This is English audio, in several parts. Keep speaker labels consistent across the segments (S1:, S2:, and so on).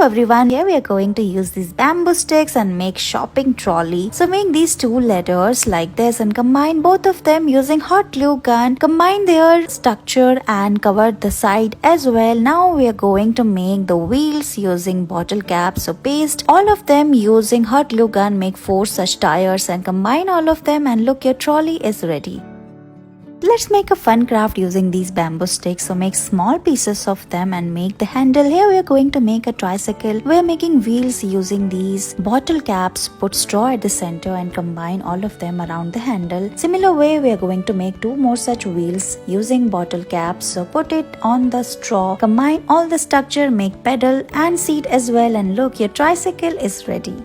S1: everyone, here we are going to use these bamboo sticks and make shopping trolley. So make these two letters like this and combine both of them using hot glue gun. Combine their structure and cover the side as well. Now we are going to make the wheels using bottle caps. So paste all of them using hot glue gun. Make 4 such tires and combine all of them, and look, your trolley is ready. Let's make a fun craft using these bamboo sticks. So make small pieces of them and make the handle. Here we are going to make a tricycle. We are making wheels using these bottle caps. Put straw at the center and combine all of them around the handle. Similar way, we are going to make 2 more such wheels using bottle caps. So put it on the straw, combine all the structure, make pedal and seat as well, and look, your tricycle is ready.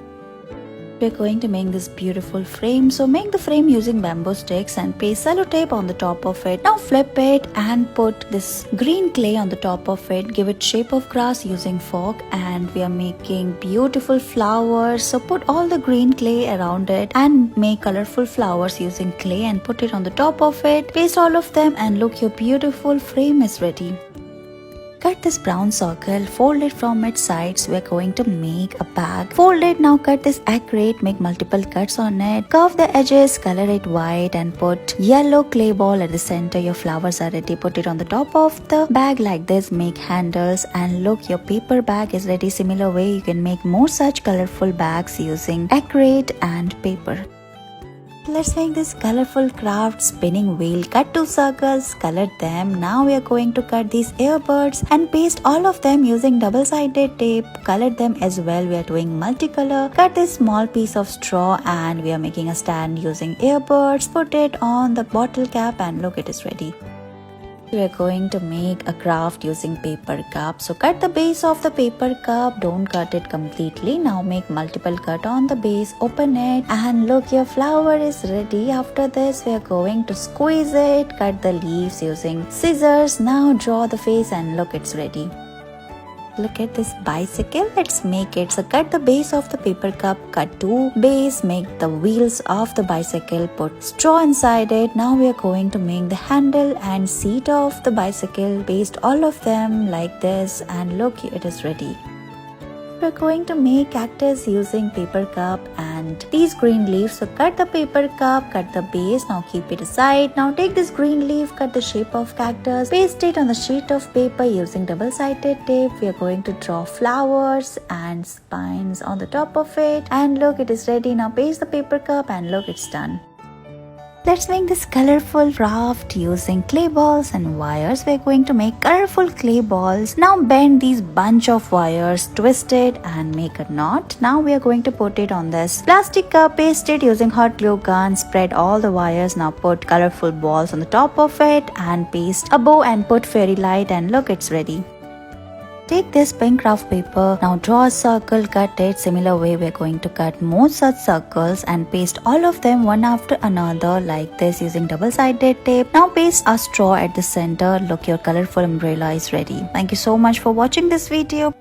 S1: We're going to make this beautiful frame. So make the frame using bamboo sticks and paste sellotape on the top of it. Now flip it and put this green clay on the top of it. Give it shape of grass using fork, and we are making beautiful flowers. So put all the green clay around it and make colorful flowers using clay and put it on the top of it. Paste all of them and look, your beautiful frame is ready. Cut this brown circle, fold it from its sides. We are going to make a bag. Fold it, now cut this accurate, make multiple cuts on it. Curve the edges, color it white and put yellow clay ball at the center. Your flowers are ready. Put it on the top of the bag like this. Make handles and look, your paper bag is ready. Similar way, you can make more such colorful bags using accurate and paper. Let's make this colorful craft spinning wheel. Cut 2 circles, color them. Now we are going to cut these earbuds and paste all of them using double-sided tape. Color them as well. We are doing multicolor. Cut this small piece of straw and we are making a stand using earbuds. Put it on the bottle cap and look, it is ready. We are going to make a craft using paper cup. So cut the base of the paper cup, don't cut it completely. Now make multiple cut on the base, open it and look, your flower is ready. After this we are going to squeeze it, cut the leaves using scissors. Now draw the face and look, it's ready. Look at this bicycle, let's make it. So cut the base of the paper cup, cut 2 base, make the wheels of the bicycle, put straw inside it. Now we are going to make the handle and seat of the bicycle. Paste all of them like this and look, it is ready. We're going to make cactus using paper cup and these green leaves. So cut the paper cup, cut the base, now keep it aside. Now take this green leaf, cut the shape of cactus, paste it on the sheet of paper using double-sided tape. We are going to draw flowers and spines on the top of it and look, it is ready. Now paste the paper cup and look, it's done. Let's make this colorful craft using clay balls and wires. We're going to make colorful clay balls. Now bend these bunch of wires, twist it and make a knot. Now we are going to put it on this plastic cup, paste it using hot glue gun, spread all the wires. Now put colorful balls on the top of it and paste a bow and put fairy light and look, it's ready. Take this pink craft paper, now draw a circle, cut it. Similar way, we're going to cut more such circles and paste all of them one after another like this using double-sided tape. Now paste a straw at the center. Look, your colorful umbrella is ready. Thank you so much for watching this video.